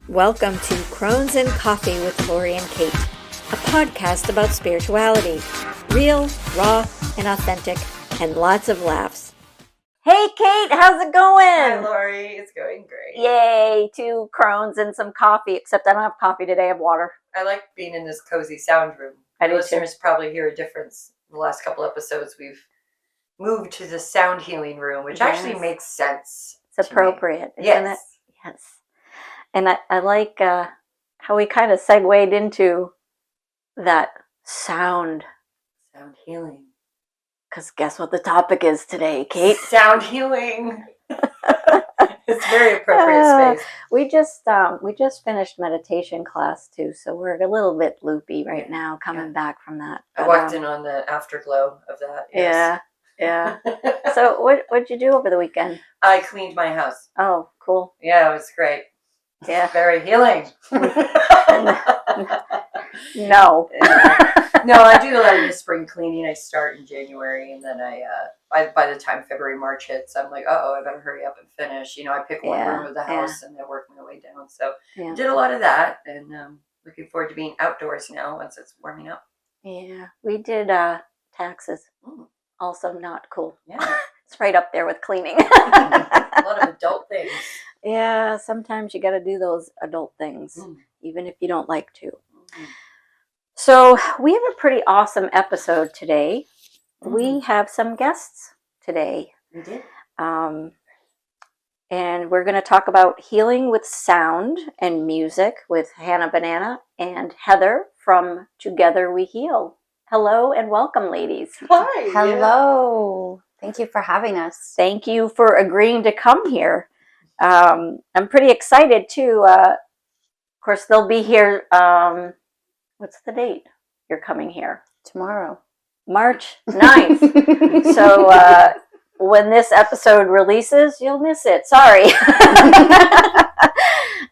Welcome to Crones and Coffee with Lori and Kate, a podcast about spirituality, real, raw, and authentic, and lots of laughs. Hey Kate, how's it going? Hi Lori, it's going great. Yay, 2 Crones and some coffee, except I don't have coffee today, I have water. I like being in this cozy sound room. I do Listeners probably hear a difference. The last couple episodes we've moved to the sound healing room, which actually makes sense. It's appropriate, isn't Yes. it? Yes. And I like how we kind of segued into that sound. Sound healing. Because guess what the topic is today, Kate? Sound healing. It's very appropriate space. We just finished meditation class too, so we're a little bit loopy right now, coming back from that. I walked in on the afterglow of that. Yes. Yeah. So what'd you do over the weekend? I cleaned my house. Oh, cool. Yeah, it was great. Yeah. Very healing. No. No, I do a lot of the spring cleaning. I start in January, and then by the time February, March hits, I'm like, I better hurry up and finish. I pick one room of the house and then work my way down. So did a lot of that, and looking forward to being outdoors now once it's warming up. Yeah, we did taxes. Also not cool. Yeah. It's right up there with cleaning. A lot of adult things. Yeah, sometimes you got to do those adult things, even if you don't like to. So we have a pretty awesome episode today. We have some guests today. We did. And we're going to talk about healing with sound and music with Hannah Banana and Heather from Together We Heal. Hello and welcome, ladies. Hi. Hello. Thank you for having us. Thank you for agreeing to come here. I'm pretty excited too. Of course, they'll be here. What's the date you're coming here? Tomorrow. March 9th. So when this episode releases, you'll miss it. Sorry.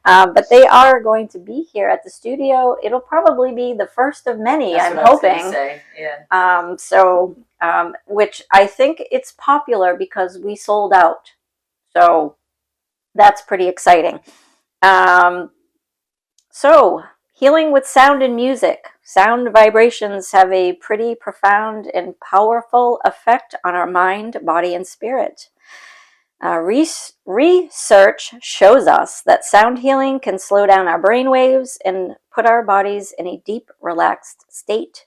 But they are going to be here at the studio. It'll probably be the first of many, That's I'm what hoping. I was gonna say. Yeah. Which I think it's popular because we sold out. So that's pretty exciting. So healing with sound and music. Sound vibrations have a pretty profound and powerful effect on our mind, body, and spirit. Research shows us that sound healing can slow down our brain waves and put our bodies in a deep, relaxed state.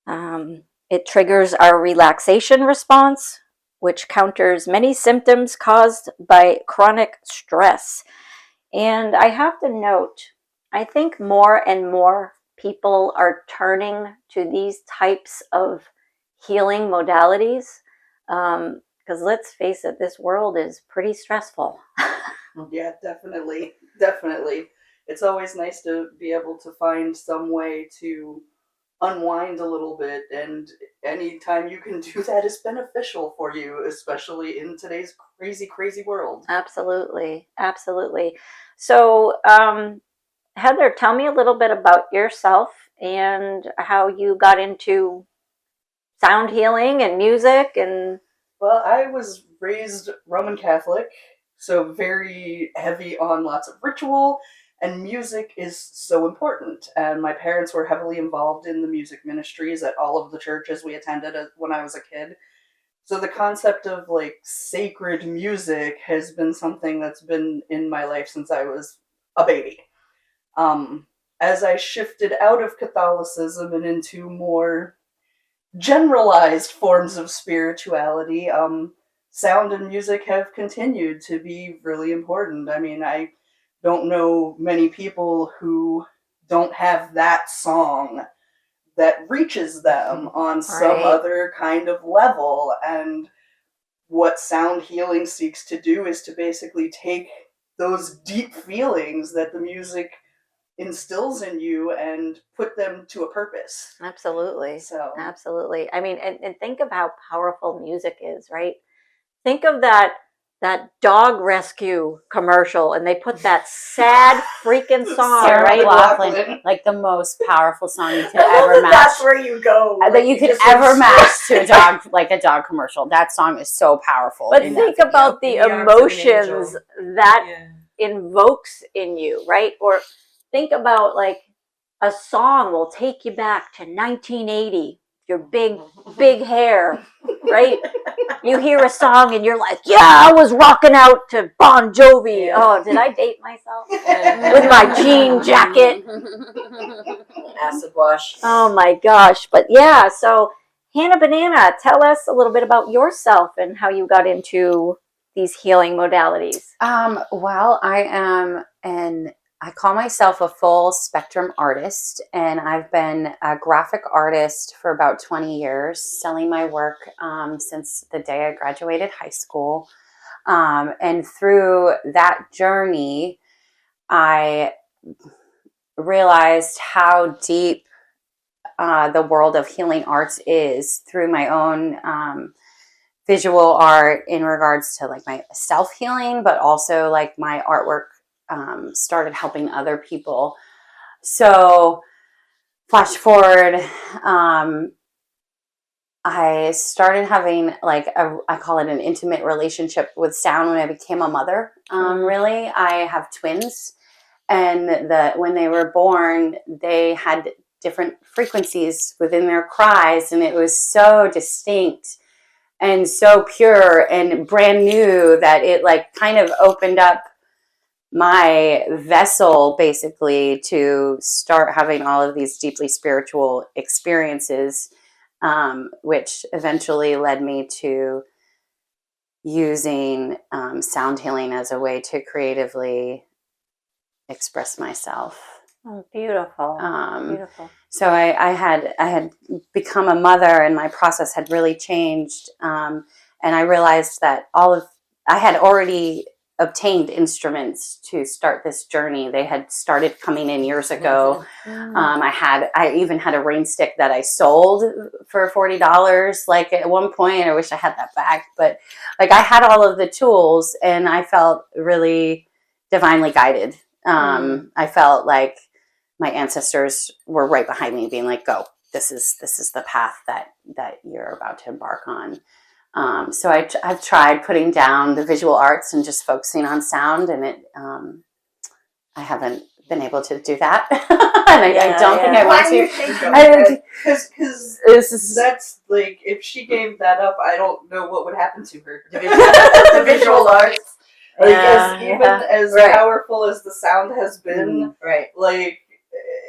It triggers our relaxation response, which counters many symptoms caused by chronic stress. And I have to note, I think more and more people are turning to these types of healing modalities. Because let's face it, this world is pretty stressful. Yeah, definitely. Definitely. It's always nice to be able to find some way to unwind a little bit, and anytime you can do that is beneficial for you, especially in today's crazy, crazy world. Absolutely. Absolutely. So, Heather, tell me a little bit about yourself and how you got into sound healing and music and... Well, I was raised Roman Catholic, so very heavy on lots of ritual, and music is so important. And my parents were heavily involved in the music ministries at all of the churches we attended when I was a kid. So the concept of sacred music has been something that's been in my life since I was a baby. As I shifted out of Catholicism and into more generalized forms of spirituality, sound and music have continued to be really important. I mean, I don't know many people who don't have that song that reaches them on some other kind of level. And what sound healing seeks to do is to basically take those deep feelings that the music instills in you and put them to a purpose. Absolutely. So absolutely. I mean, and think of how powerful music is, right? Think of that dog rescue commercial, and they put that sad freaking song, Sarah right? McLachlan, like the most powerful song you could ever match. That's where you go. That you could ever match to a dog, like a dog commercial. That song is so powerful. But think about the emotions that invokes in you, right? Or think about like a song will take you back to 1980, your big hair, right? You hear a song and you're like, yeah, I was rocking out to Bon Jovi. Yeah. Oh, did I date myself? With my jean jacket. Acid wash. Oh my gosh. But yeah, so Hannah Banana, tell us a little bit about yourself and how you got into these healing modalities. Well, I call myself a full spectrum artist, and I've been a graphic artist for about 20 years, selling my work since the day I graduated high school. And through that journey, I realized how deep the world of healing arts is through my own visual art in regards to like my self-healing, but also like my artwork started helping other people. So flash forward, I started having like I call it an intimate relationship with sound when I became a mother. Really, I have twins, and when they were born, they had different frequencies within their cries, and it was so distinct and so pure and brand new that it like kind of opened up my vessel basically to start having all of these deeply spiritual experiences, which eventually led me to using sound healing as a way to creatively express myself. Oh, beautiful. Beautiful. So I had become a mother, and my process had really changed. And I realized that I had already obtained instruments to start this journey. They had started coming in years ago. I even had a rain stick that I sold for $40. Like at one point, I wish I had that back, but like I had all of the tools, and I felt really divinely guided. I felt like my ancestors were right behind me being like, go, this is the path that you're about to embark on. So I've tried putting down the visual arts and just focusing on sound, and I haven't been able to do that. And I don't think I want to. Because that's like, if she gave that up, I don't know what would happen to her. The visual arts. Like, as powerful as the sound has been, right? Like,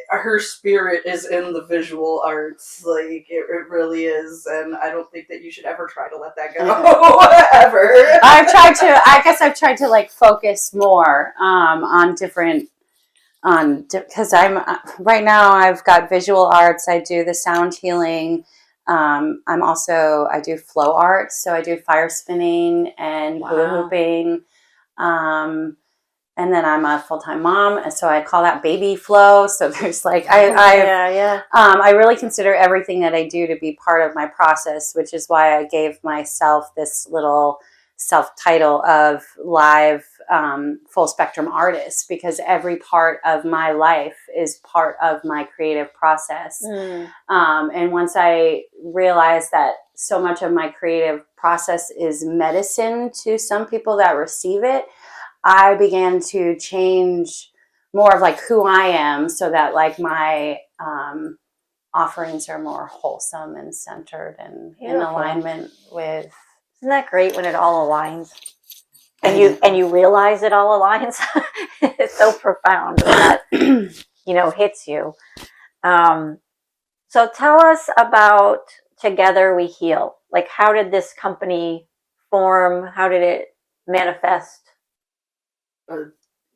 her spirit is in the visual arts. Like, it really is, and I don't think that you should ever try to let that go. Ever. I guess I've tried to like focus more on different. Because right now I've got visual arts. I do the sound healing. I do flow arts, so I do fire spinning and hula hooping. And then I'm a full-time mom, and so I call that baby flow. So there's like I really consider everything that I do to be part of my process, which is why I gave myself this little self-title of live full spectrum artist, because every part of my life is part of my creative process. And once I realized that so much of my creative process is medicine to some people that receive it, I began to change more of like who I am, so that like my offerings are more wholesome and centered and in alignment with. Isn't that great when it all aligns? And you realize it all aligns. It's so profound when that hits you. So tell us about Together We Heal. Like, how did this company form? How did it manifest?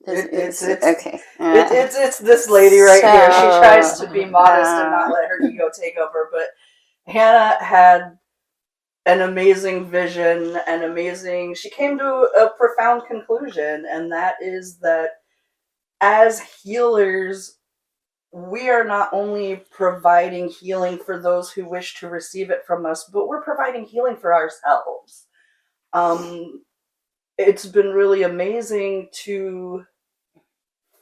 It's okay. It's this lady right here. She tries to be modest and not let her ego take over, but Hannah had an amazing vision, she came to a profound conclusion, and that is that as healers, we are not only providing healing for those who wish to receive it from us, but we're providing healing for ourselves. It's been really amazing to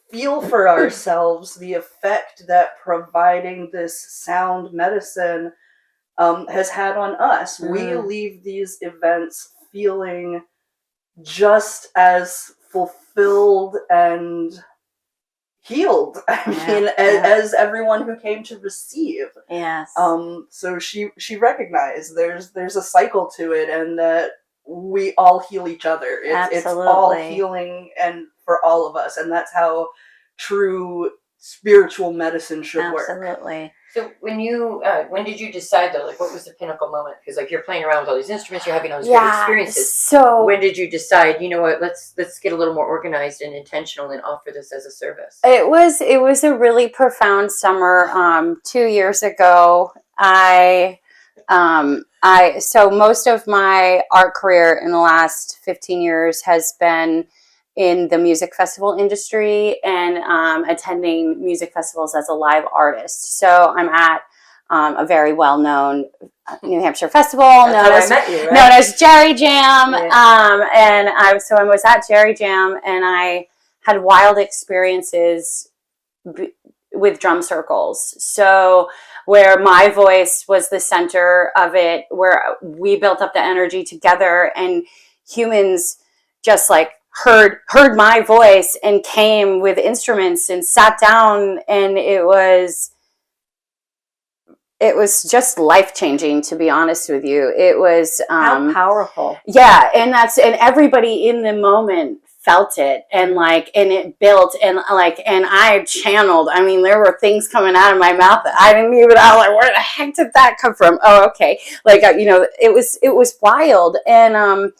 feel for ourselves the effect that providing this sound medicine has had on us. We leave these events feeling just as fulfilled fulfilled and healed. I mean, as everyone who came to receive. Yes. So she recognized there's a cycle to it, and that we all heal each other. It's all healing, and for all of us, and that's how true spiritual medicine should work. Absolutely. So when did you decide though? Like, what was the pinnacle moment? Because like you're playing around with all these instruments, you're having all these great experiences. So when did you decide? You know what? Let's get a little more organized and intentional and offer this as a service. It was a really profound summer. 2 years ago, so most of my art career in the last 15 years has been in the music festival industry and attending music festivals as a live artist. So I'm at a very well-known New Hampshire festival known as Jerry Jam. Yeah. And I was at Jerry Jam, and I had wild experiences with drum circles. So where my voice was the center of it, where we built up the energy together, and humans just like heard my voice and came with instruments and sat down, and it was just life-changing, to be honest with you. It was how powerful. Yeah, and everybody in the moment felt it, and it built, and I channeled. I mean, there were things coming out of my mouth that I was like, where the heck did that come from? Oh, okay. It was wild. And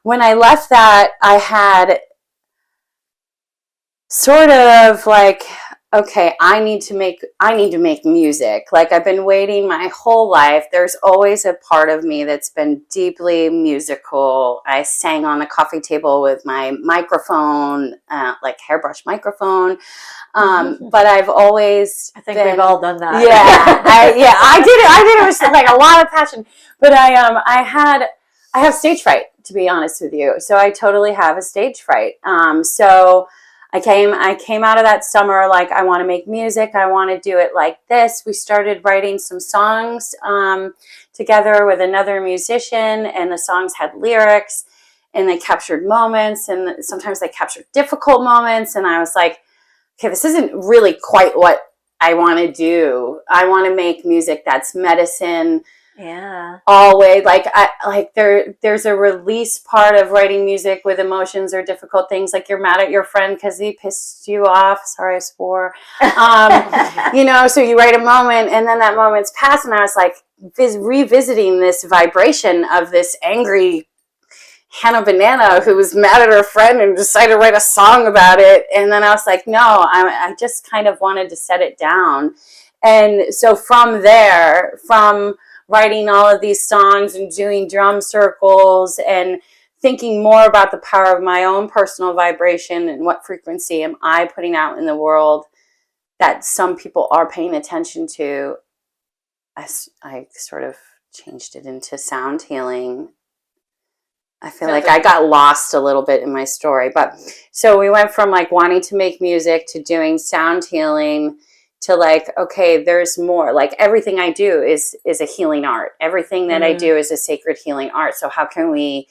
when I left that, I had sort of like, okay, I need to make music. Like, I've been waiting my whole life. There's always a part of me that's been deeply musical. I sang on the coffee table with my microphone, like hairbrush microphone. But I've always we've all done that. Yeah, I did it. I did it with like a lot of passion. But I have stage fright, to be honest with you. So I totally have a stage fright. So I came out of that summer like, I want to make music. I want to do it like this. We started writing some songs together with another musician, and the songs had lyrics, and they captured moments, and sometimes they captured difficult moments. And I was like, okay, this isn't really quite what I want to do. I want to make music that's medicine. Yeah. Always there's a release part of writing music with emotions or difficult things. Like, you're mad at your friend because he pissed you off. Sorry, I swore. So you write a moment, and then that moment's passed, and I was like revisiting this vibration of this angry Hannah Banana who was mad at her friend and decided to write a song about it. And then I was like, no, I just kind of wanted to set it down. And so from writing all of these songs and doing drum circles and thinking more about the power of my own personal vibration and what frequency am I putting out in the world that some people are paying attention to, I sort of changed it into sound healing. I feel like I got lost a little bit in my story. But so we went from like wanting to make music to doing sound healing to like, okay, there's more. Like, everything I do is a healing art. Everything that I do is a sacred healing art. So how can we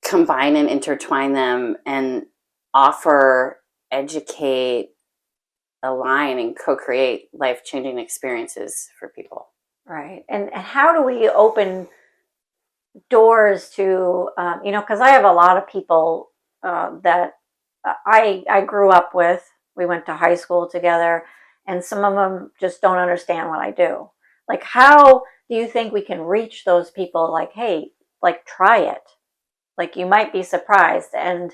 combine and intertwine them and offer, educate, align, and co-create life-changing experiences for people? Right. And how do we open doors to, because I have a lot of people that I grew up with. We went to high school together, and some of them just don't understand what I do. Like, how do you think we can reach those people? Like, hey, like, try it. Like, you might be surprised. And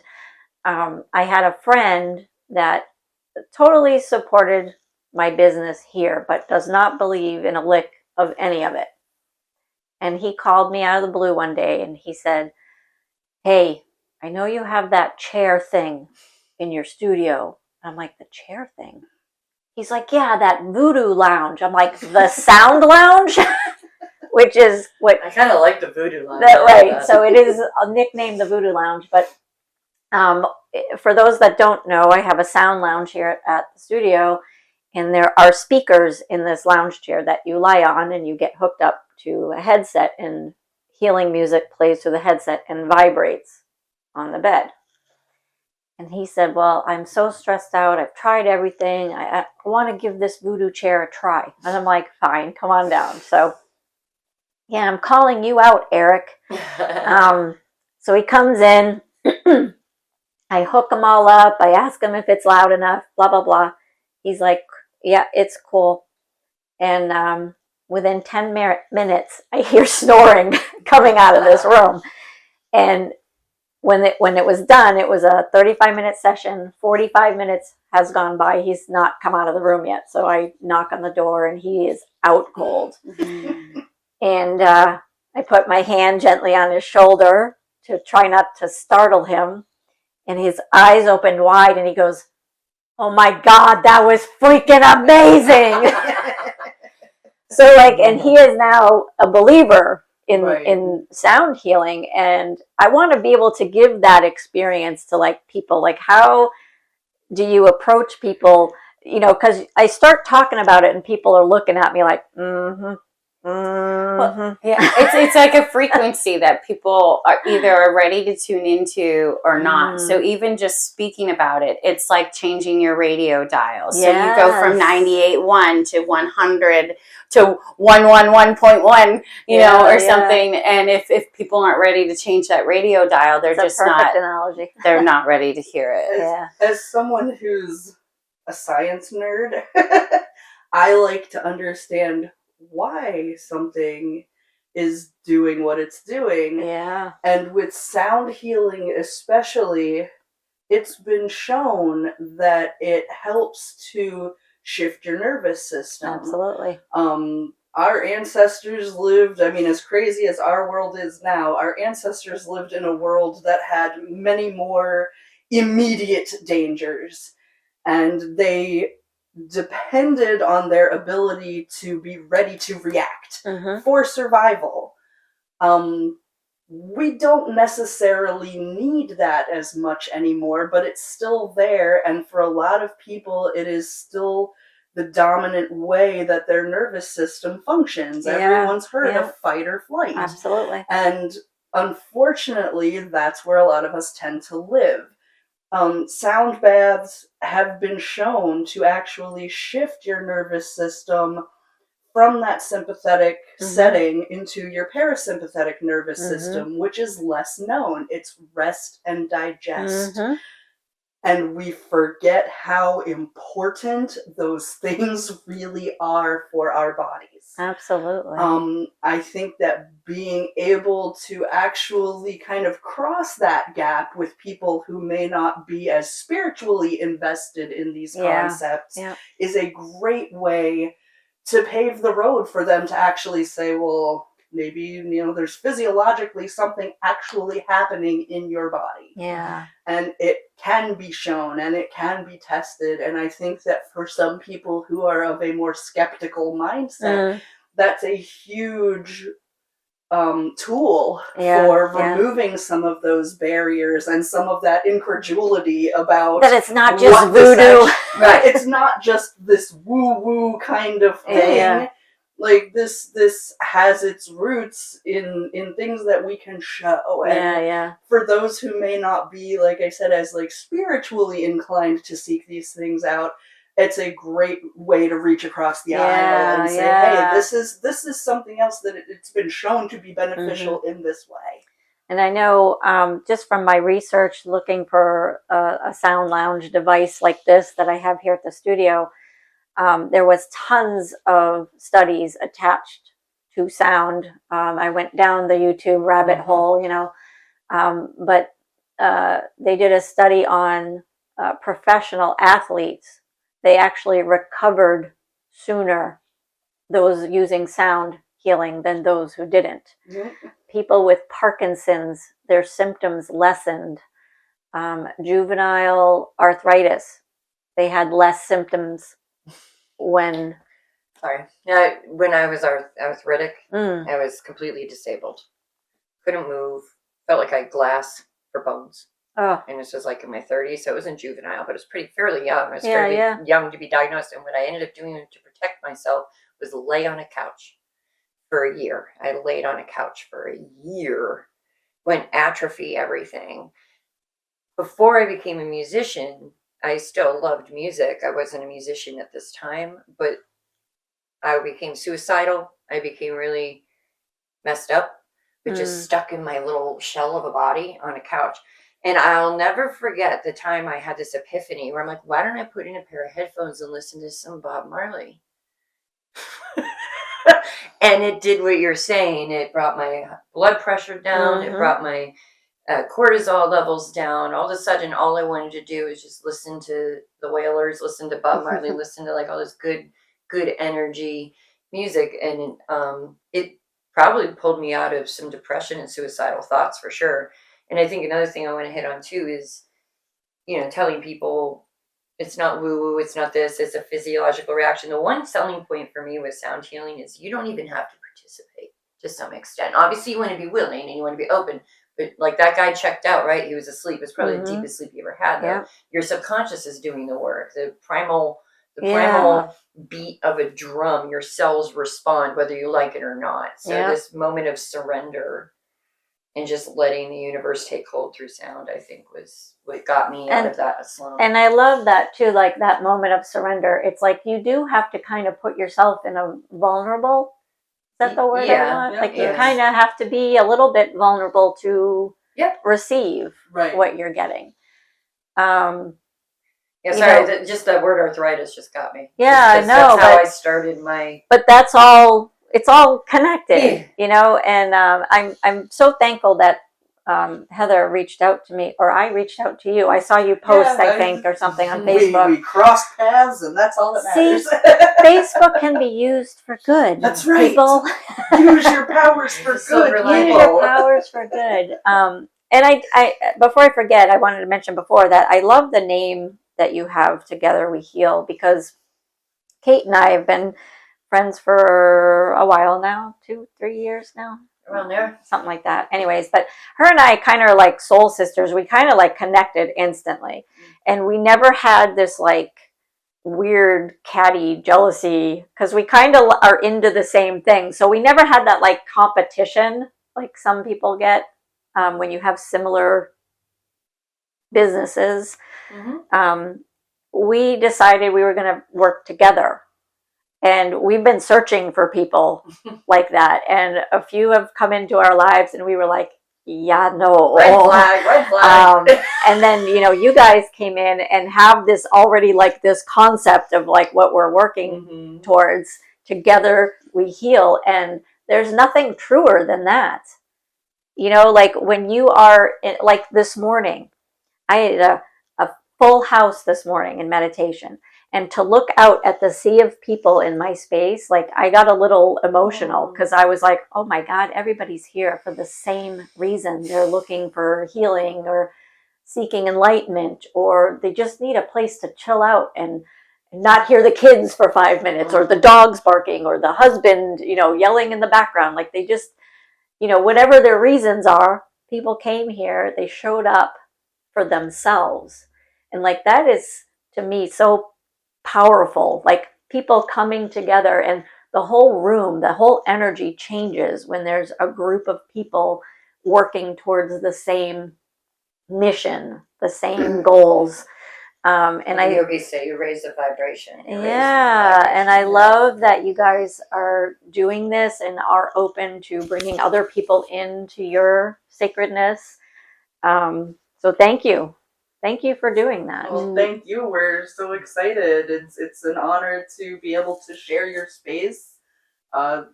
I had a friend that totally supported my business here, but does not believe in a lick of any of it. And he called me out of the blue one day, and he said, hey, I know you have that chair thing in your studio. I'm like, the chair thing? He's like, yeah, that voodoo lounge. I'm like, the sound lounge? Which is what... I kind of like the voodoo lounge. Right, so it is nicknamed the voodoo lounge. But for those that don't know, I have a sound lounge here at the studio, and there are speakers in this lounge chair that you lie on, and you get hooked up to a headset, and healing music plays through the headset and vibrates on the bed. And he said, well, I'm so stressed out. I've tried everything. I want to give this voodoo chair a try. And I'm like, fine, come on down. So, yeah, I'm calling you out, Eric. So he comes in. I hook him all up. I ask him if it's loud enough, blah, blah, blah. He's like, yeah, it's cool. And within 10 minutes, I hear snoring coming out of this room. And when it was done, it was a 35-minute session. 45 minutes has gone by. He's not come out of the room yet. So I knock on the door, and he is out cold. And I put my hand gently on his shoulder to try not to startle him. And his eyes opened wide, and he goes, oh my God, that was freaking amazing. So and he is now a believer in sound healing. And I want to be able to give that experience to people. How do you approach people? Because I start talking about it and people are looking at me like, mm-hmm. Well, yeah, it's like a frequency that people are either ready to tune into or not. So even just speaking about it, it's like changing your radio dial. So you go from 98.1 to 100 to 111.1, or something. And if people aren't ready to change that radio dial, they're just not. Analogy. They're not ready to hear it. As someone who's a science nerd, I like to understand why something is doing what it's doing. Yeah. And with sound healing especially, it's been shown that it helps to shift your nervous system. Absolutely. Our ancestors lived, as crazy as our world is now, our ancestors lived in a world that had many more immediate dangers. And they depended on their ability to be ready to react for survival. We don't necessarily need that as much anymore, but it's still there, and for a lot of people it is still the dominant way that their nervous system functions. Everyone's heard of fight or flight. Absolutely. And unfortunately, that's where a lot of us tend to live. Sound baths have been shown to actually shift your nervous system from that sympathetic setting into your parasympathetic nervous system, which is less known. It's rest and digest. And we forget how important those things really are for our bodies. Absolutely. I think that being able to actually kind of cross that gap with people who may not be as spiritually invested in these concepts is a great way to pave the road for them to actually say, well, maybe, there's physiologically something actually happening in your body. Yeah. And it can be shown and it can be tested. And I think that for some people who are of a more skeptical mindset, that's a huge tool for removing some of those barriers and some of that incredulity about that it's not just voodoo. Right. It's not just this woo-woo kind of thing. Yeah. Like this has its roots in things that we can show. And for those who may not be, like I said, as spiritually inclined to seek these things out, it's a great way to reach across the aisle and say, hey, this is something else that it's been shown to be beneficial in this way. And I know just from my research looking for a sound lounge device like this that I have here at the studio, there was tons of studies attached to sound. I went down the YouTube rabbit hole, but they did a study on professional athletes. They actually recovered sooner, those using sound healing, than those who didn't. People with Parkinson's, their symptoms lessened. Juvenile arthritis, they had less symptoms when... Sorry. When I was arthritic, I was completely disabled. Couldn't move. Felt like I had glass for bones. Oh. And this was in my 30s, so it wasn't juvenile, but it was fairly young. I was fairly young to be diagnosed. And what I ended up doing to protect myself was lay on a couch for a year. I laid on a couch for a year. Went atrophy, everything. before I became a musician, I still loved music. I wasn't a musician at this time, but I became suicidal. I became really messed up, but just stuck in my little shell of a body on a couch. And I'll never forget the time I had this epiphany where I'm like, why don't I put in a pair of headphones and listen to some Bob Marley? And it did what you're saying. It brought my blood pressure down. It brought my cortisol levels down. All of a sudden, all I wanted to do is just listen to the Wailers, listen to Bob Marley, listen to like all this good energy music. And it probably pulled me out of some depression and suicidal thoughts for sure. And I think another thing I want to hit on too is, telling people it's not woo woo, it's not this, it's a physiological reaction. The one selling point for me with sound healing is you don't even have to participate to some extent. Obviously, you want to be willing and you want to be open. But like that guy checked out, right? He was asleep. It was probably the deepest sleep you ever had. Though. Yeah. Your subconscious is doing the work. The primal beat of a drum, your cells respond whether you like it or not. So this moment of surrender and just letting the universe take hold through sound, I think, was what got me out of that slump. And I love that too, like that moment of surrender. It's like you do have to kind of put yourself in a vulnerable, is that the word I want? Like you kind of have to be a little bit vulnerable to receive what you're getting. Just that word arthritis just got me. Yeah, I know. That's how I started my. But that's all. It's all connected, And I'm so thankful that Heather reached out to me, or I reached out to you. I saw you post, I think, or something on Facebook. We crossed paths, and that's all that matters. See, Facebook can be used for good. That's right. People. Use your powers for good. Use your powers for good. And I before I forget, I wanted to mention before that I love the name that you have, Together We Heal, because Kate and I have been friends for a while now, 2-3 years now. Around there. Something like that. Anyways, but her and I kind of are like soul sisters. We kind of like connected instantly. And we never had this like weird catty jealousy because we kind of are into the same thing. So we never had that like competition like some people get when you have similar businesses. We decided we were going to work together. And we've been searching for people like that. And a few have come into our lives and we were like, yeah, no. Red flag. And then, you guys came in and have this already like this concept of like what we're working towards. Together we heal. And there's nothing truer than that. Like when you are, like this morning, I had a full house this morning in meditation. And to look out at the sea of people in my space, like I got a little emotional because I was like, oh my God, everybody's here for the same reason. They're looking for healing or seeking enlightenment, or they just need a place to chill out and not hear the kids for 5 minutes or the dogs barking or the husband, yelling in the background. Like they just, whatever their reasons are, people came here, they showed up for themselves. And like that is, to me, so powerful, like people coming together, and the whole room, the whole energy changes when there's a group of people working towards the same mission, the same goals. And I yogis say you raise the vibration. And I love that you guys are doing this and are open to bringing other people into your sacredness. So thank you. Thank you for doing that. Well, thank you. We're so excited. It's an honor to be able to share your space.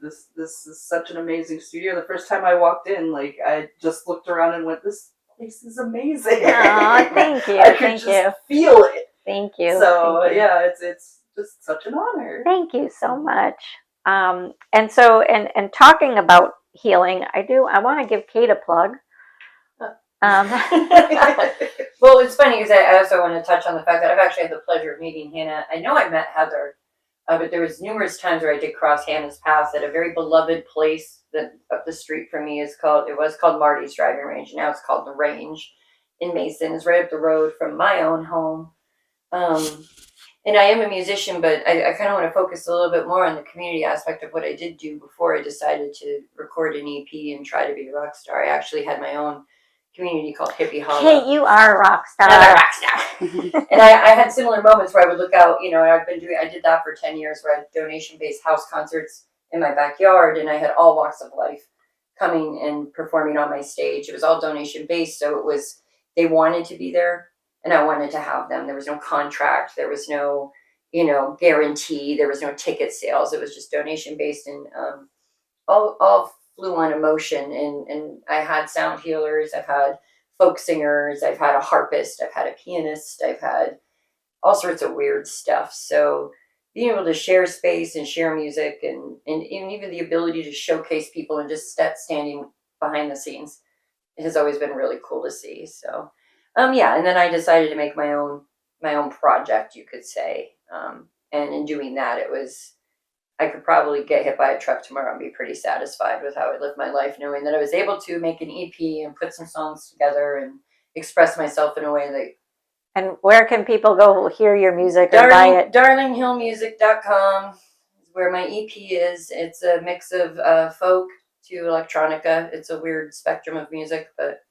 This is such an amazing studio. The first time I walked in, like I just looked around and went, "This place is amazing." Oh, thank you. I could just feel it. Thank you. So it's just such an honor. Thank you so much. And talking about healing, I want to give Kate a plug. Well, it's funny because I also want to touch on the fact that I've actually had the pleasure of meeting Hannah. I know I met Heather, but there was numerous times where I did cross Hannah's path at a very beloved place that up the street from me was called Marty's Driving Range. Now it's called The Range in Mason. It's right up the road from my own home. And I am a musician, but I kind of want to focus a little bit more on the community aspect of what I did do before I decided to record an EP and try to be a rock star. I actually had my own community called Hippie Hollow. Kate, you are a rock star. Another rock star. And I had similar moments where I would look out, you know, I did that for 10 years where I had donation-based house concerts in my backyard, and I had all walks of life coming and performing on my stage. It was all donation-based, so they wanted to be there, and I wanted to have them. There was no contract. There was no, you know, guarantee. There was no ticket sales. It was just donation-based, and all flew on emotion. And I had sound healers. I've had folk singers. I've had a harpist. I've had a pianist. I've had all sorts of weird stuff. So being able to share space and share music and even the ability to showcase people and just standing behind the scenes has always been really cool to see. So, yeah. And then I decided to make my own project, you could say. And in doing that, I could probably get hit by a truck tomorrow and be pretty satisfied with how I lived my life, knowing that I was able to make an EP and put some songs together and express myself in a way that. And where can people go hear your music and buy it? DarlingHillMusic.com is where my EP is. It's a mix of folk to electronica. It's a weird spectrum of music, but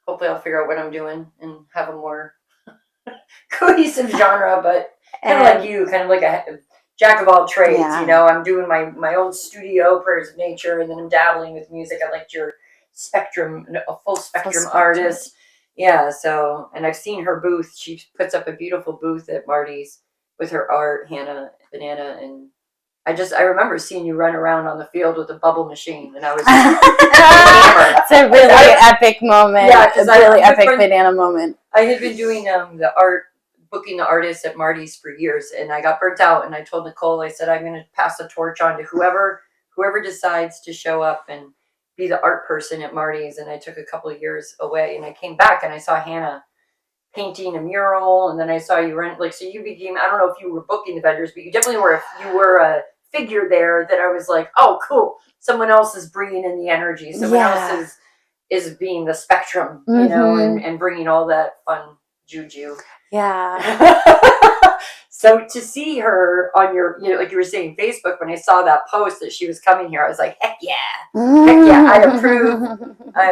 hopefully I'll figure out what I'm doing and have a more cohesive genre, but kind of like you, kind of like a jack of all trades. Yeah. You know, I'm doing my own studio, Prayers of Nature, and then I'm dabbling with music. I liked your spectrum, a full spectrum artist. Yeah, so, and I've seen her booth. She puts up a beautiful booth at Marty's with her art, Hannah Banana, and I remember seeing you run around on the field with a bubble machine, and I was It's a really epic moment. Yeah, it's a really epic banana moment. I had been doing booking the artists at Marty's for years, and I got burnt out, and I told Nicole, I said, I'm going to pass the torch on to whoever decides to show up and be the art person at Marty's. And I took a couple of years away, and I came back and I saw Hannah painting a mural, and then I saw you run, so you became, I don't know if you were booking the vendors, but you definitely were a figure there that I was like, oh, cool. Someone else is bringing in the energy. Someone else is being the spectrum, you know, and bringing all that fun juju. Yeah. So to see her on your, you know, like you were saying, Facebook, when I saw that post that she was coming here, I was like, heck yeah, I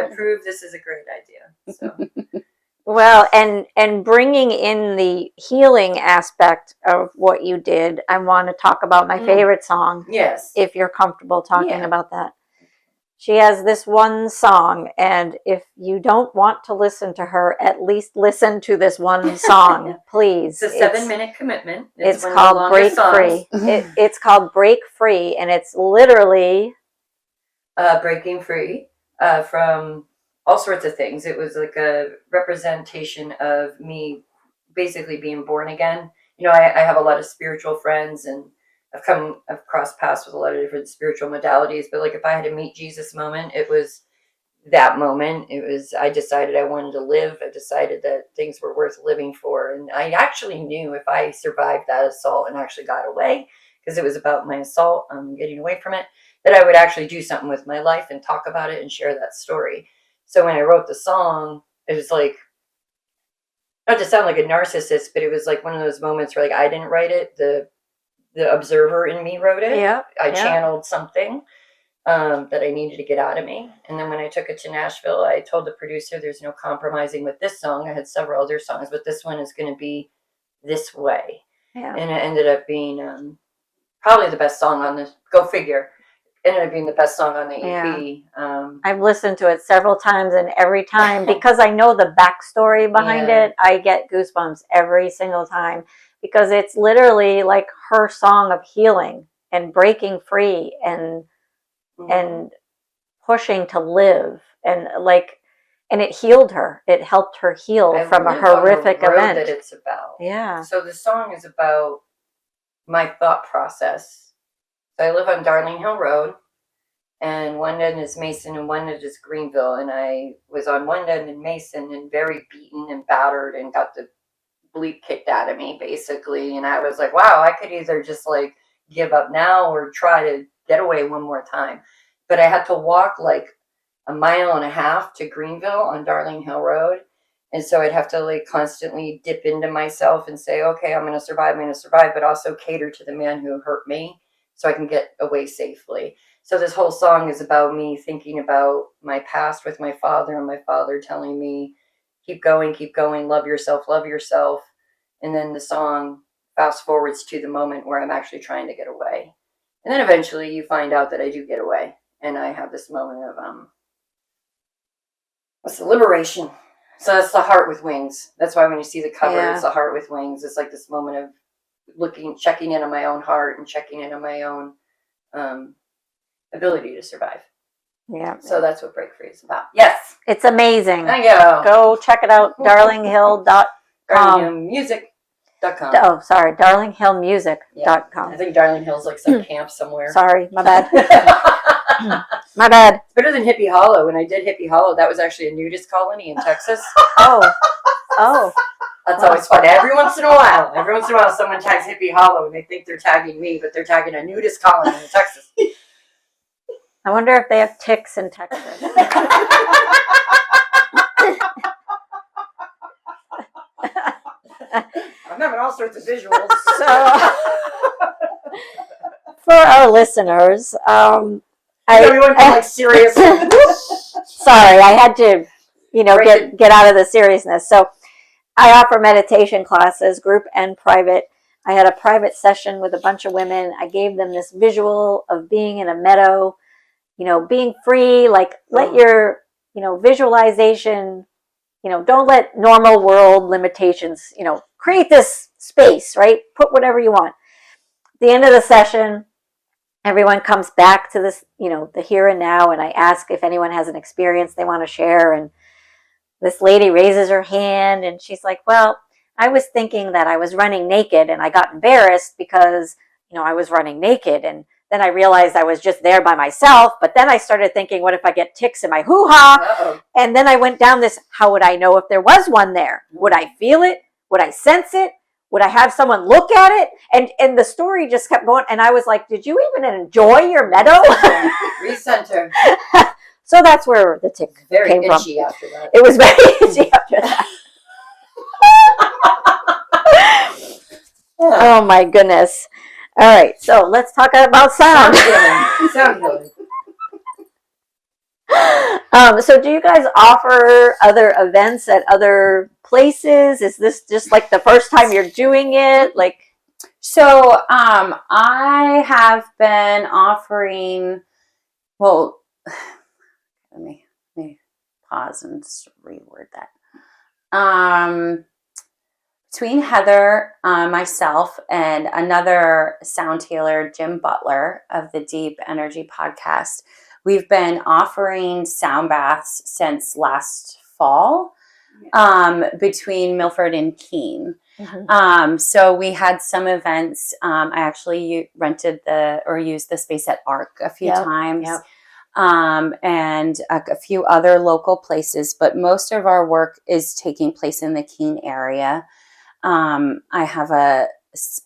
approve. This is a great idea. So. Well, and bringing in the healing aspect of what you did, I want to talk about my favorite song. Yes. If you're comfortable talking about that. She has this one song, and if you don't want to listen to her, at least listen to this one song, please. It's a 7-minute commitment. It's called Break Free. It's called Break Free, and it's literally breaking free from all sorts of things. It was like a representation of me basically being born again. You know, I have a lot of spiritual friends, and I've crossed paths with a lot of different spiritual modalities, but like if I had a meet Jesus moment, it was that moment. I decided I wanted to live. I decided that things were worth living for. And I actually knew if I survived that assault and actually got away, because it was about my assault, getting away from it, that I would actually do something with my life and talk about it and share that story. So when I wrote the song, it was like, not to sound like a narcissist, but it was like one of those moments where like I didn't write it. The observer in me wrote it. Yeah. I channeled something that I needed to get out of me. And then when I took it to Nashville, I told the producer, there's no compromising with this song. I had several other songs, but this one is going to be this way. Yeah. And it ended up being probably the best song on this. Go figure. Ended up being the best song on the EP. Yeah. I've listened to it several times, and every time, because I know the backstory behind it, I get goosebumps every single time. Because it's literally like her song of healing and breaking free and pushing to live, and it healed her. It helped her heal from a horrific event. That it's about. Yeah. So the song is about my thought process. So I live on Darling Hill Road, and one end is Mason and one end is Greenville, and I was on one end in Mason and very beaten and battered and got the bleep kicked out of me basically, and I was like, wow, I could either just like give up now or try to get away one more time. But I had to walk like 1.5 miles to Greenville on Darling Hill Road, and so I'd have to like constantly dip into myself and say, okay, I'm going to survive, but also cater to the man who hurt me so I can get away safely. So this whole song is about me thinking about my past with my father, and my father telling me, keep going, love yourself, love yourself. And then the song fast forwards to the moment where I'm actually trying to get away. And then eventually you find out that I do get away. And I have this moment of, what's the liberation? So that's the heart with wings. That's why when you see the cover, it's the heart with wings. It's like this moment of checking in on my own heart and checking in on my own ability to survive. Yeah. So that's what Break Free is about. Yes. It's amazing. Thank you. Go check it out, darlinghill.com. DarlingHillMusic.com. Oh, sorry, darlinghillmusic.com. I think Darling Hill's like some camp somewhere. Sorry, my bad. My bad. It's better than Hippie Hollow. When I did Hippie Hollow, that was actually a nudist colony in Texas. Oh. That's always fun. Every once in a while, someone tags Hippie Hollow and they think they're tagging me, but they're tagging a nudist colony in Texas. I wonder if they have ticks in Texas. I'm having all sorts of visuals. So, for our listeners, everyone can like serious. Sorry, I had to, get out of the seriousness. So, I offer meditation classes, group and private. I had a private session with a bunch of women. I gave them this visual of being in a meadow, being free, like let your, visualization, don't let normal world limitations, create this space, right? Put whatever you want. At the end of the session, everyone comes back to this, the here and now, and I ask if anyone has an experience they want to share. And this lady raises her hand and she's like, well, I was thinking that I was running naked and I got embarrassed because, I was running naked. And then I realized I was just there by myself. But then I started thinking, what if I get ticks in my hoo-ha? Uh-oh. And then I went down this, how would I know if there was one there? Would I feel it? Would I sense it? Would I have someone look at it? And the story just kept going. And I was like, did you even enjoy your meadow? Recenter. So that's where the tick Very came from. itchy after that. It was very itchy after that. Oh my goodness. All right, so let's talk about sound. Sound healing. So do you guys offer other events at other places? Is this just like the first time you're doing it? So I have been offering, well, let me pause and reword that. Between Heather, myself, and another sound healer, Jim Butler of the Deep Energy podcast, we've been offering sound baths since last fall between Milford and Keene. Mm-hmm. So we had some events. I actually used the space at ARC a few times. Yep. And a few other local places, but most of our work is taking place in the Keene area. I have a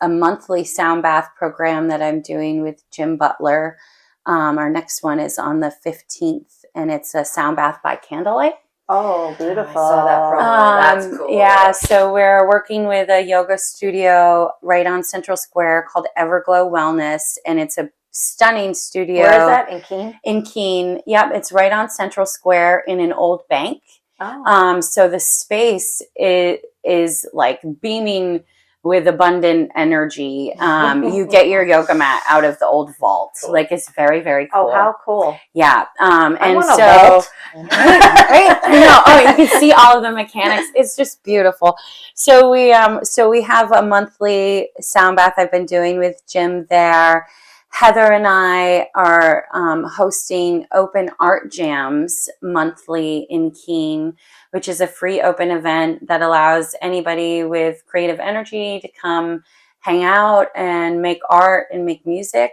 monthly sound bath program that I'm doing with Jim Butler. Our next one is on the 15th, and it's a sound bath by candlelight. Oh, beautiful. I saw that promo. That's cool. Yeah, so we're working with a yoga studio right on Central Square called Everglow Wellness, and it's a stunning studio. Where is that? In Keene? In Keene. Yep, it's right on Central Square in an old bank. Oh. So the space is like beaming with abundant energy. You get your yoga mat out of the old vault. Cool. Like it's very, very cool. Oh, how cool. Yeah. And so right? You can see all of the mechanics. It's just beautiful. So we have a monthly sound bath I've been doing with Jim there. Heather and I are hosting open art jams monthly in Keene, which is a free open event that allows anybody with creative energy to come hang out and make art and make music.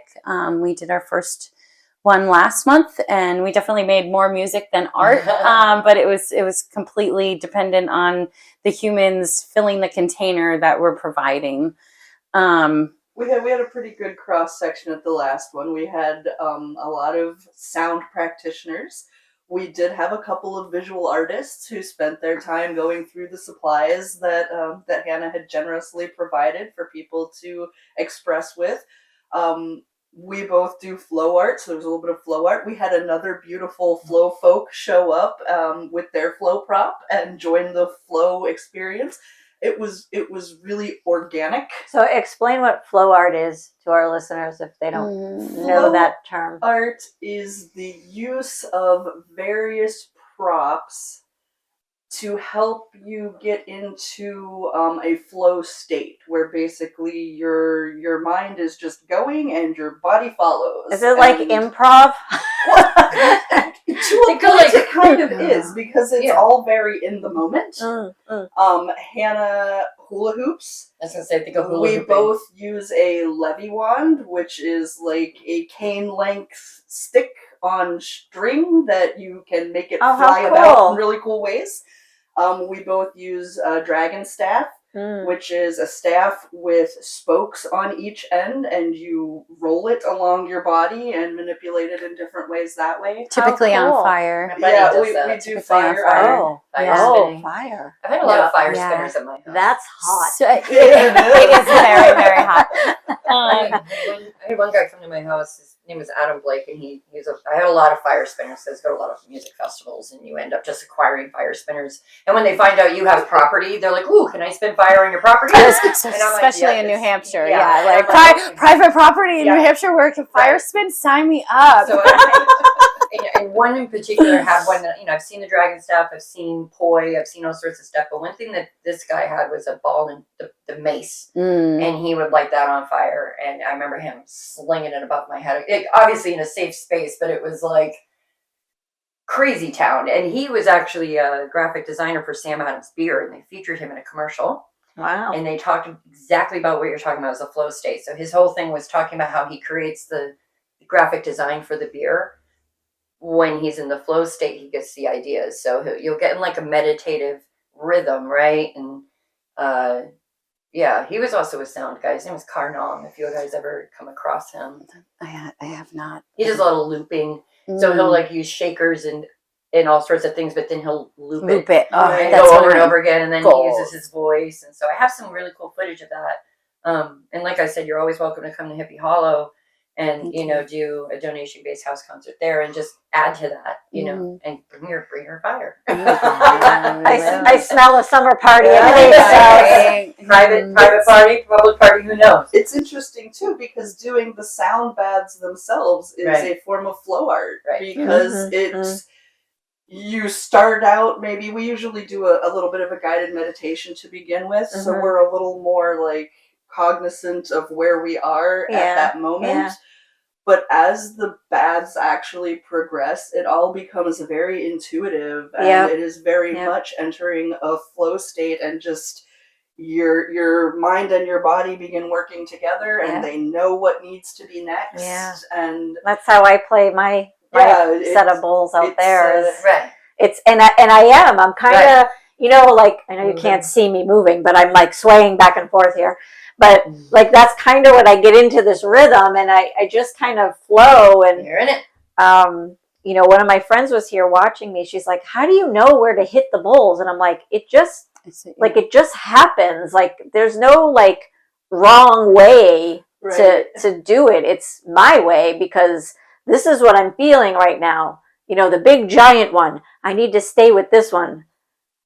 We did our first one last month, and we definitely made more music than art, but it was completely dependent on the humans filling the container that we're providing. We had a pretty good cross section at the last one. We had a lot of sound practitioners. We did have a couple of visual artists who spent their time going through the supplies that Hannah had generously provided for people to express with. We both do flow art, so there's a little bit of flow art. We had another beautiful flow folk show up with their flow prop and join the flow experience. It was really organic. So explain what flow art is to our listeners if they don't know that term. Art is the use of various props to help you get into a flow state where basically your mind is just going and your body follows. Is it like improv? To a point, it kind of is, because it's all very in the moment. Hannah hula hoops. I was gonna say, think of hula We hooping. both use a levy wand, which is like a cane length stick on string that you can make it fly about in really cool ways. We both use a dragon staff, which is a staff with spokes on each end, and you roll it along your body and manipulate it in different ways that way. Typically on fire. Yeah, we do fire art. Fire. I've had a lot of fire spinners at my house. That's hot. So it is very, very hot. I had one guy come to my house. His name was Adam Blake, and I had a lot of fire spinners. So I go to a lot of music festivals, and you end up just acquiring fire spinners. And when they find out you have property, they're like, "Ooh, can I spin fire on your property?" Especially in New Hampshire. Like private property in New Hampshire where it can fire spin. Sign me up. So and one in particular had one that, I've seen the dragon staff, I've seen poi, I've seen all sorts of stuff, but one thing that this guy had was a ball and the mace, and he would light that on fire, and I remember him slinging it above my head, obviously in a safe space, but it was like crazy town. And he was actually a graphic designer for Sam Adams beer, and they featured him in a commercial. Wow. And they talked exactly about what you're talking about as a flow state. So his whole thing was talking about how he creates the graphic design for the beer. When he's in the flow state, he gets the ideas. So you'll get in like a meditative rhythm, right? And he was also a sound guy. His name was Karnong, if you guys ever come across him. I have not. He does a lot of looping. So he'll like use shakers and all sorts of things, but then he'll loop it. And go over and over again, and then he uses his voice. And so I have some really cool footage of that. And like I said, you're always welcome to come to Hippie Hollow and do a donation-based house concert there, and just add to that, and bring your fire. I smell a summer party. Private party, public party, who knows? It's interesting too, because doing the sound baths themselves is a form of flow art, because it's you start out, maybe we usually do a little bit of a guided meditation to begin with, so we're a little more like cognizant of where we are at that moment. But as the baths actually progress, it all becomes very intuitive, and it is very much entering a flow state, and just your mind and your body begin working together, and they know what needs to be next. And that's how I play my set of bowls out there. I'm kind of like, I know you can't see me moving, but I'm like swaying back and forth here. But like that's kind of what I get into this rhythm, and I just kind of flow. And you're in it. One of my friends was here watching me. She's like, "How do you know where to hit the bowls?" And I'm like, "It just happens. Like there's no like wrong way to do it. It's my way, because this is what I'm feeling right now. The big giant one. I need to stay with this one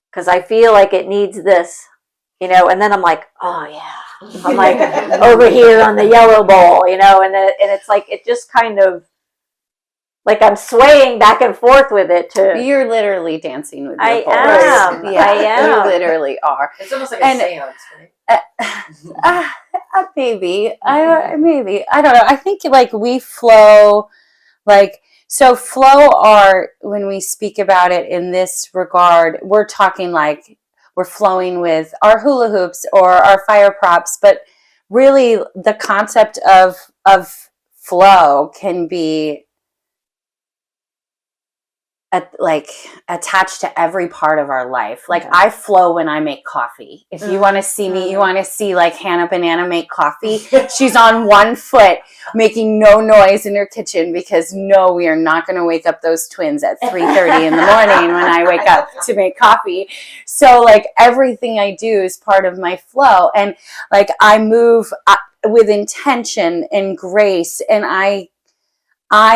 because I feel like it needs this." And then I'm like, oh yeah, I'm like over here on the yellow bowl, and it's like, it just kind of like I'm swaying back and forth with it too. You're literally dancing with your I bowls. am. Yeah, I am. You literally are. It's almost like a seance, right? Maybe. Maybe. I don't know. I think like we flow, like, so flow art, when we speak about it in this regard, we're talking like we're flowing with our hula hoops or our fire props, but really the concept of flow can be attached to every part of our life. Like I flow when I make coffee. If you want to see me, you want to see like Hannah Banana make coffee. She's on one foot making no noise in her kitchen, because no, we are not going to wake up those twins at 3:30 in the morning when I wake up to make coffee. So like everything I do is part of my flow. And like I move, with intention and grace, and I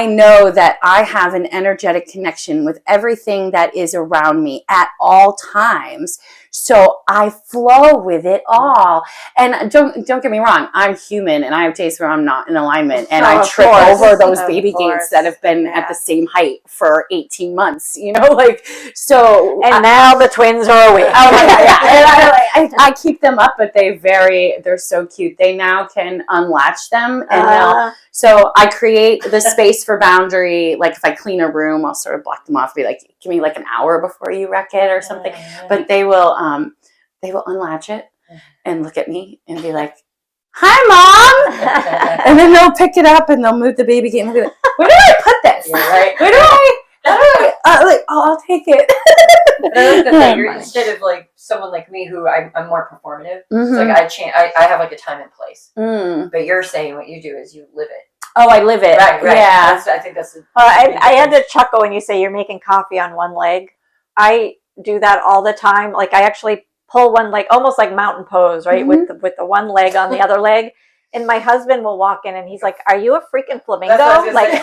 know that I have an energetic connection with everything that is around me at all times. So I flow with it all. And don't get me wrong, I'm human and I have days where I'm not in alignment and I trip over those baby gates that have been at the same height for 18 months, like, so. And now the twins are awake. Oh my God, yeah. And I keep them up, but they're so cute. They now can unlatch them and so I create the space for boundary. Like if I clean a room, I'll sort of block them off, be like, give me like an hour before you wreck it or something. But they will unlatch it and look at me and be like, "Hi, Mom," and then they'll pick it up and they'll move the baby gate and be like, "Where do I put this? Where do I?" I'll take it. But I like that you're, instead of like someone like me who I'm more performative. It's like I have like a time and place. But you're saying what you do is you live it. Oh, I live it. Right. Yeah. I think that's. I had to chuckle when you say you're making coffee on one leg. I do that all the time. Like I actually pull one leg, almost like mountain pose, right? With the one leg on the other leg. And my husband will walk in and he's like, "Are you a freaking flamingo?" Like,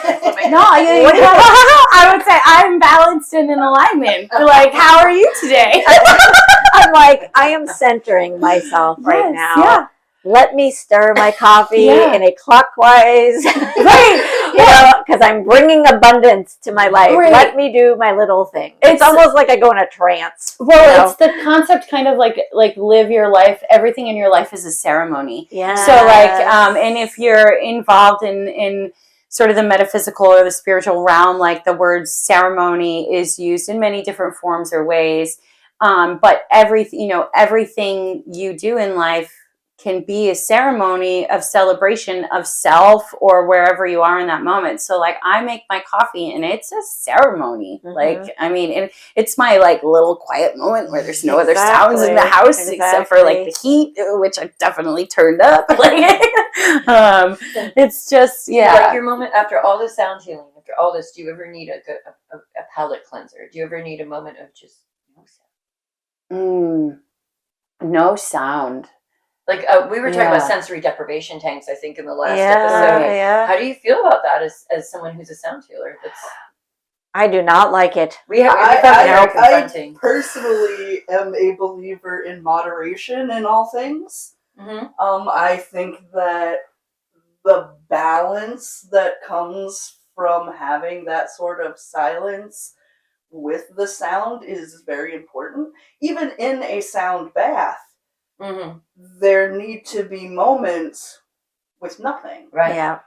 no, I would say I'm balanced and in alignment. Like, how are you today? I'm like, I am centering myself right now. Yeah. Let me stir my coffee in a clockwise, because I'm bringing abundance to my life. Right. Let me do my little thing. It's almost like I go in a trance. Well, it's the concept kind of like live your life. Everything in your life is a ceremony. Yeah. So and if you're involved in sort of the metaphysical or the spiritual realm, like the word ceremony is used in many different forms or ways. But everything you do in life can be a ceremony of celebration of self or wherever you are in that moment. So like I make my coffee and it's a ceremony. Like, I mean, and it's my like little quiet moment where there's no other sounds in the house except for like the heat, which I definitely turned up. It's just, Like your moment after all the sound healing, after all this, do you ever need a palate cleanser? Do you ever need a moment of just no sound? No sound. Like we were talking about sensory deprivation tanks, I think, in the last episode. Yeah. How do you feel about that as someone who's a sound healer? I do not like it. I personally am a believer in moderation in all things. I think that the balance that comes from having that sort of silence with the sound is very important. Even in a sound bath, there need to be moments with nothing. Right. Yeah.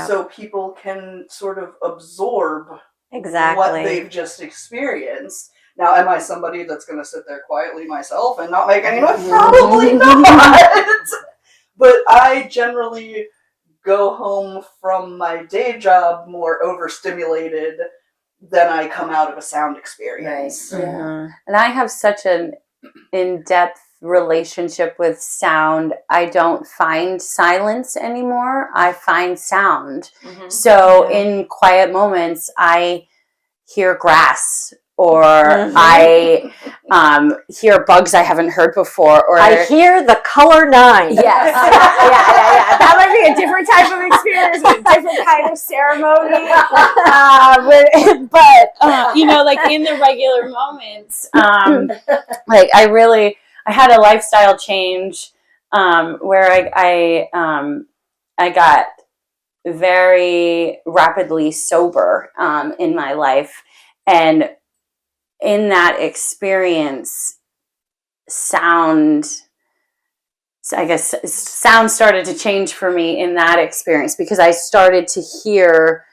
So people can sort of absorb exactly what they've just experienced. Now, am I somebody that's going to sit there quietly myself and not make any noise? Probably not. But I generally go home from my day job more overstimulated than I come out of a sound experience. Right. Yeah. And I have such an in-depth relationship with sound. I don't find silence anymore. I find sound. So in quiet moments, I hear grass or I hear bugs I haven't heard before, or I hear the color 9. Yes. Yeah. That might be a different type of experience, a different kind of ceremony. But like in the regular moments, like I had a lifestyle change where I got very rapidly sober in my life, and in that experience, sound started to change for me in that experience because I started to hear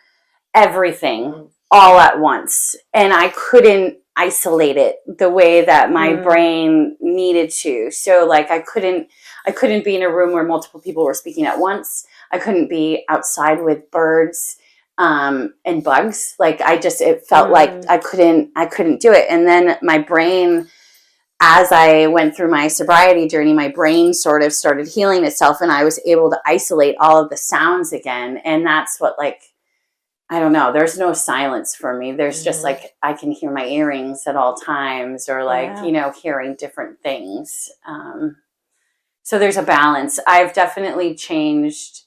everything all at once, and I couldn't isolate it the way that my brain needed to. So like I couldn't be in a room where multiple people were speaking at once. I couldn't be outside with birds and bugs. Like it felt like I couldn't do it. And then my brain, as I went through my sobriety journey, my brain sort of started healing itself, and I was able to isolate all of the sounds again. And that's what, like, I don't know, there's no silence for me. There's just like, I can hear my earrings at all times, or like, hearing different things. So there's a balance. I've definitely changed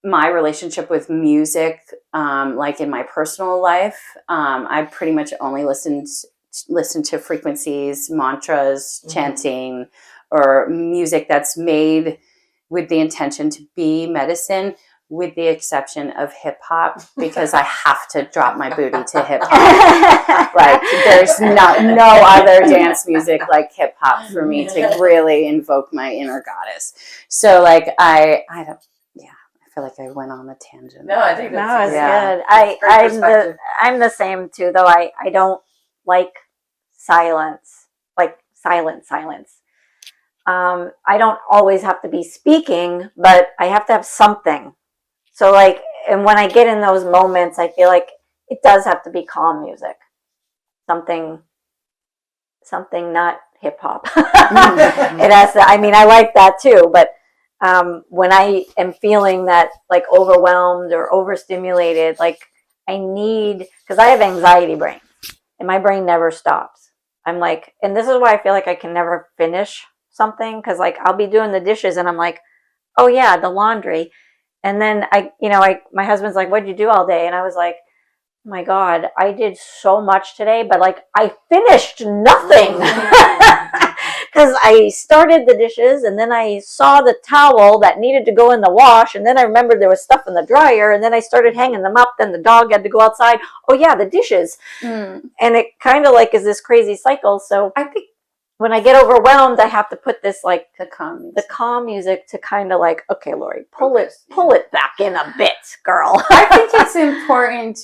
my relationship with music, like in my personal life. I pretty much only listen to frequencies, mantras, chanting, or music that's made with the intention to be medicine, with the exception of hip hop, because I have to drop my booty to hip hop. Like there's no other dance music like hip hop for me to really invoke my inner goddess. So like I don't. I feel like I went on a tangent. No, I think that's good. I'm the same too, though. I don't like silence, like silence. I don't always have to be speaking, but I have to have something. So like, and when I get in those moments, I feel like it does have to be calm music, something not hip hop. It has to. I mean, I like that too, but when I am feeling that like overwhelmed or overstimulated, like I need, because I have anxiety brain and my brain never stops. I'm like, and this is why I feel like I can never finish something, because like I'll be doing the dishes and I'm like, oh yeah, the laundry. And then my husband's like, what'd you do all day? And I was like, oh my God, I did so much today, but like I finished nothing. Because I started the dishes and then I saw the towel that needed to go in the wash, and then I remembered there was stuff in the dryer, and then I started hanging them up. Then the dog had to go outside. Oh yeah, the dishes. And it kind of like is this crazy cycle. So I think when I get overwhelmed, I have to put this like the calm music to kind of like, okay, Lori, pull it back in a bit, girl. I think it's important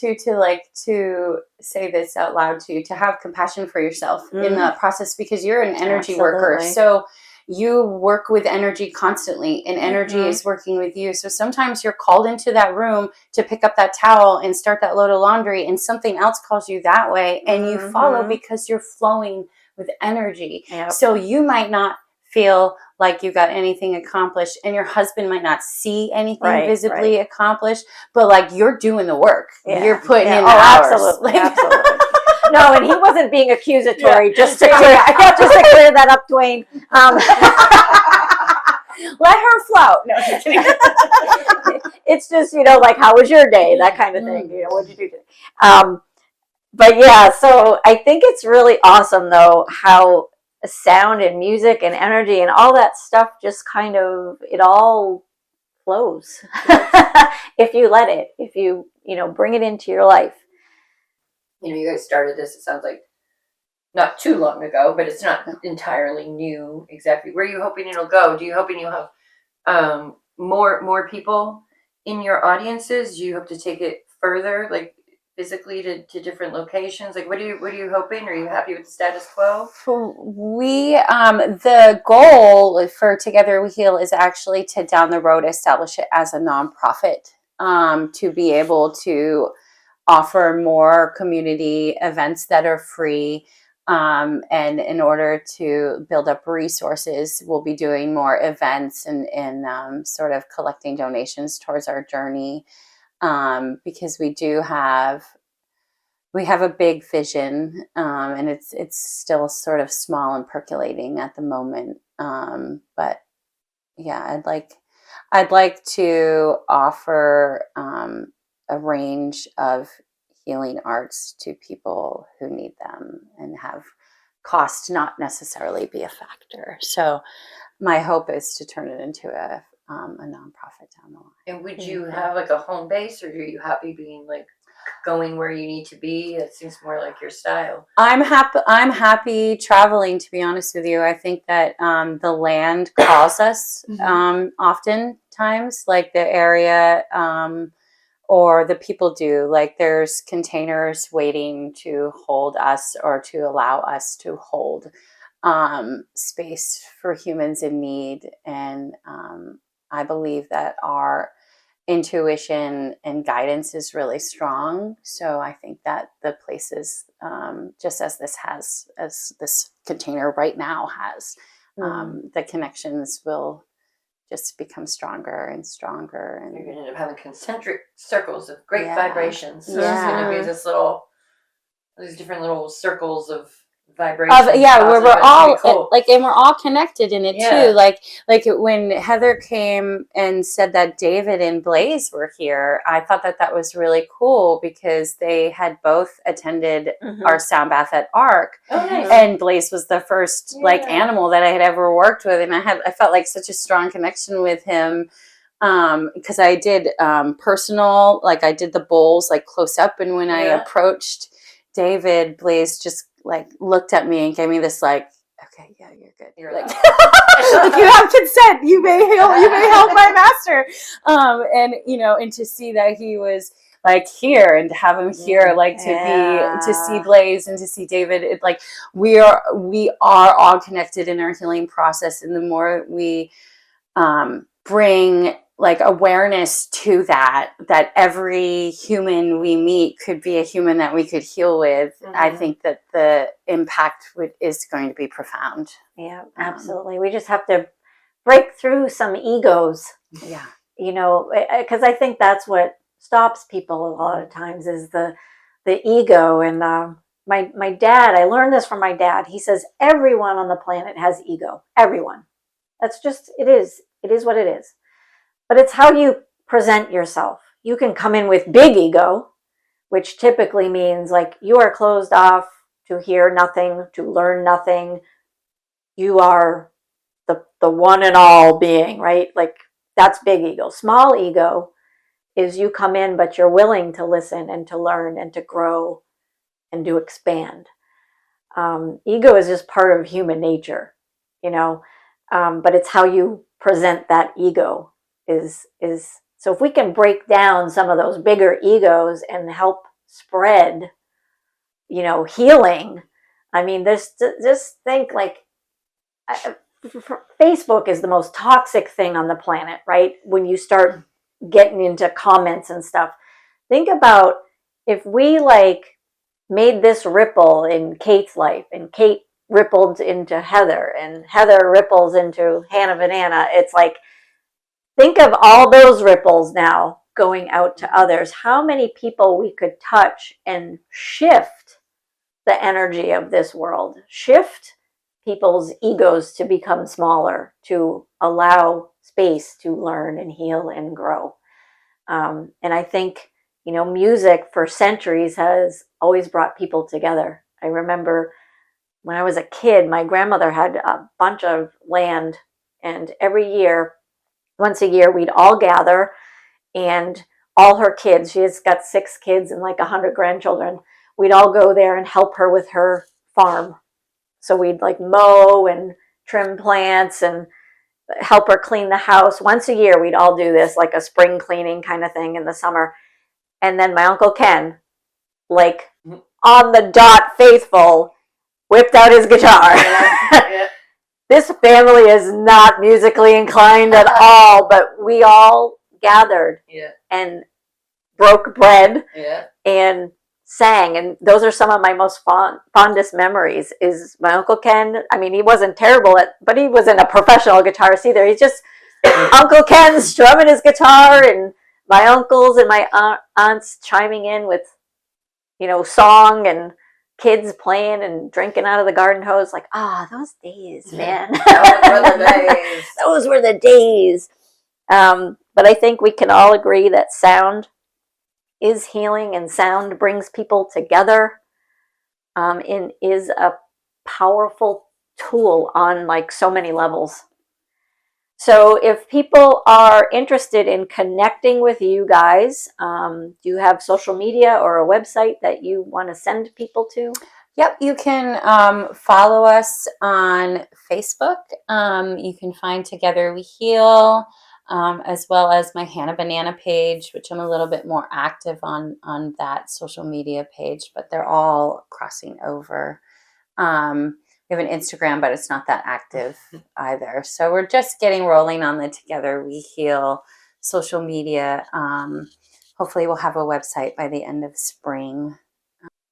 to say this out loud to have compassion for yourself in the process, because you're an energy worker. So you work with energy constantly, and energy is working with you. So sometimes you're called into that room to pick up that towel and start that load of laundry, and something else calls you that way, and you follow because you're flowing with energy. Yep. So you might not feel like you got anything accomplished, and your husband might not see anything visibly accomplished, but like you're doing the work. Yeah. You're putting in the hours. Absolutely. No, and he wasn't being accusatory. Just to clear that up, Dwayne. Let her float. No, just kidding. It's just, like, how was your day? That kind of thing. What'd you do today? But yeah, so I think it's really awesome, though, how sound and music and energy and all that stuff just kind of, it all flows. If you let it, if you, bring it into your life. You guys started this, it sounds like, not too long ago, but it's not entirely new exactly. Where are you hoping it'll go? Do you hoping you'll have more people in your audiences? Do you hope to take it further, like physically to different locations? Like what are you hoping? Are you happy with the status quo? We the goal for Together We Heal is actually to down the road establish it as a nonprofit, to be able to offer more community events that are free. And in order to build up resources, we'll be doing more events and sort of collecting donations towards our journey, because we have a big vision, and it's still sort of small and percolating at the moment. But yeah, I'd like to offer a range of healing arts to people who need them, and have cost not necessarily be a factor. So my hope is to turn it into a nonprofit down the line. And would you have like a home base, or are you happy being like going where you need to be? It seems more like your style. I'm happy traveling, to be honest with you. I think that the land calls us oftentimes, like the area, or the people do. Like there's containers waiting to hold us, or to allow us to hold space for humans in need. And I believe that our intuition and guidance is really strong. So I think that the places, just as this container right now has, the connections will just become stronger and stronger. And you're going to end up having concentric circles of great vibrations. So it's going to be these different little circles of vibration. where we're all cool. and we're all connected in it Yeah. too. Like when Heather came and said that David and Blaze were here, I thought that was really cool because they had both attended our sound bath at ARC. Oh, nice. And Blaze was the first animal that I had ever worked with, and I felt like such a strong connection with him. Because I did personal, like I did the bowls like close up, and when I approached David, Blaze just like looked at me and gave me this like, okay, yeah, you're good. You're like, like you have consent. You may help my master. And and to see that he was like here and to have him here, like to see Blaze and to see David, it like we are all connected in our healing process, and the more we bring like awareness to that every human we meet could be a human that we could heal with, I think that the impact is going to be profound. Yeah, absolutely. We just have to break through some egos. Yeah. Because I think that's what stops people a lot of times is the ego. And my dad, I learned this from my dad. He says everyone on the planet has ego. Everyone. That's just, it is what it is. But it's how you present yourself. You can come in with big ego, which typically means like you are closed off to hear nothing, to learn nothing. You are the one and all being, right? Like that's big ego. Small ego is you come in, but you're willing to listen and to learn and to grow and to expand. Ego is just part of human nature, but it's how you present that ego is so if we can break down some of those bigger egos and help spread healing. I mean, just think like Facebook is the most toxic thing on the planet, right? When you start getting into comments and stuff, think about if we like made this ripple in Kate's life, and Kate rippled into Heather, and Heather ripples into Hannah Banana. It's like, think of all those ripples now going out to others. How many people we could touch and shift the energy of this world, shift people's egos to become smaller, to allow space to learn and heal and grow. And I think, music for centuries has always brought people together. I remember when I was a kid, my grandmother had a bunch of land, and once a year, we'd all gather, and all her kids, she has got 6 kids and like 100 grandchildren, we'd all go there and help her with her farm. So we'd like mow and trim plants and help her clean the house. Once a year, we'd all do this, like a spring cleaning kind of thing in the summer. And then my Uncle Ken, like on the dot faithful, whipped out his guitar. Yeah. This family is not musically inclined at all, but we all gathered and broke bread and sang. And those are some of my most fondest memories is my Uncle Ken. I mean, he wasn't terrible but he wasn't a professional guitarist either. He's just Uncle Ken strumming his guitar, and my uncles and my aunts chiming in with, song, and kids playing and drinking out of the garden hose. Like, those days, man. Those were the days. But I think we can all agree that sound is healing, and sound brings people together, and is a powerful tool on like so many levels. So if people are interested in connecting with you guys, do you have social media or a website that you want to send people to? Yep, you can follow us on Facebook. You can find Together We Heal, as well as my Hannah Banana page, which I'm a little bit more active on that social media page, but they're all crossing over. We have an Instagram, but it's not that active either. So we're just getting rolling on the Together We Heal social media. Hopefully we'll have a website by the end of spring.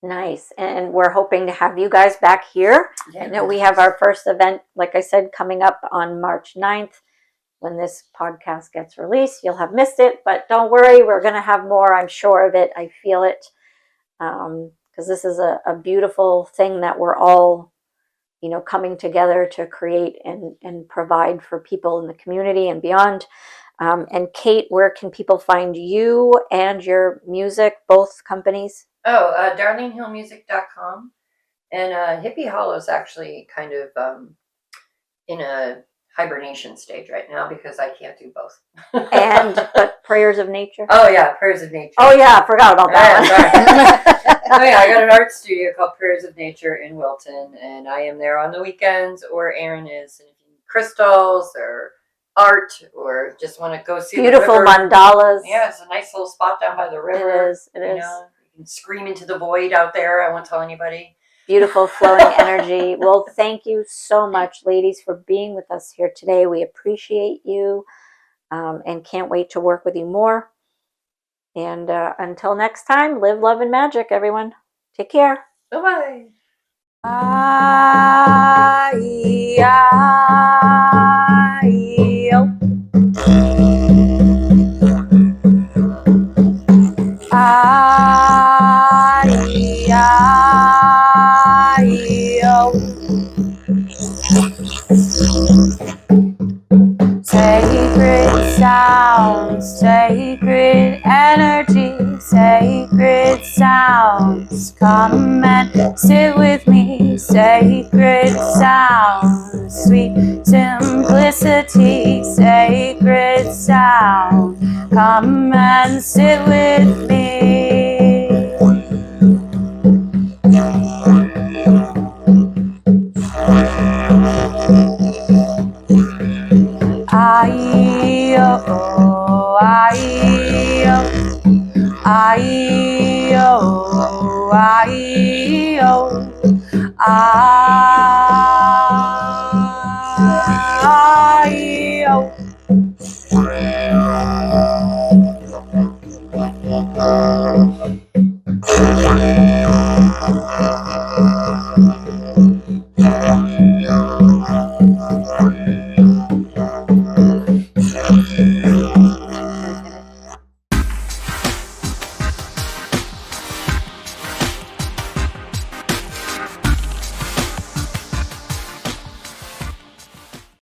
Nice. And we're hoping to have you guys back here. I know we have our first event, like I said, coming up on March 9th. When this podcast gets released, you'll have missed it, but don't worry, we're going to have more. I'm sure of it. I feel it. because this is a beautiful thing that we're all, coming together to create and provide for people in the community and beyond. And Kate, where can people find you and your music, both companies? DarlingHillMusic.com. And Hippie Hollow is actually kind of in a hibernation stage right now because I can't do both. But Prayers of Nature? Oh, yeah, Prayers of Nature. Oh, yeah, I forgot about that one. Oh, yeah, I got an art studio called Prayers of Nature in Wilton, and I am there on the weekends, or Erin is. And if you need crystals or art or just want to go see beautiful the river, mandalas. Yeah, it's a nice little spot down by the river. It is. You can scream into the void out there. I won't tell anybody. Beautiful flowing energy. Well, thank you so much, ladies, for being with us here today. We appreciate you and can't wait to work with you more. And until next time, live, love, and magic, everyone. Take care. Bye-bye. Sacred sounds, sacred energy, sacred sounds. Come and sit with me. Sacred sounds, sweet simplicity, sacred sound. Come and sit with me. I-oh, I-oh, I-oh, I-oh, I-oh.